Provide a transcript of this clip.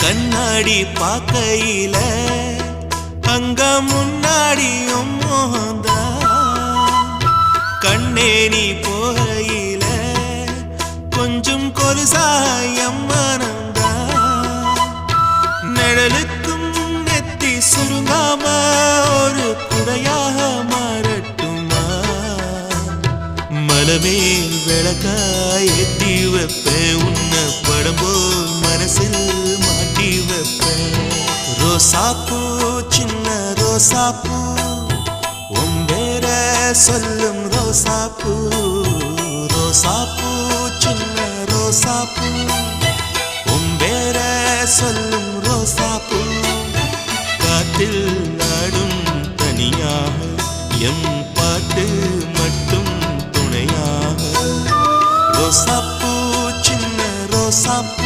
கண்ணாடி பார்க்கையில அங்க முன்னாடியும் மோகந்தா கண்ணே நீ போகையில கொஞ்சம் கொலுசாயம் மனந்தா நிழலுக்கும் நெத்தி சுருங்காம ஒரு குடையாக மாறட்டுமா மலமேல் விளக்காய் ஏத்தி வைப்பேன் உன்னை படம் போல் மனசில் மாட்டி வைப்பேன் ரோசாப்பூ சின்ன ரோசாப்பூ உம்பேர சொல்லும் ரோசாப்பூ ரோசாப்பூ சின்ன ரோசாப்பூ உம்பேர சொல்லும் ரோசாப்பூ காற்றில் நாடும் தனியாக எம் பாட்டு மட்டும் துணையாக ரோசாப்பூ சின்ன ரோசாப்பூ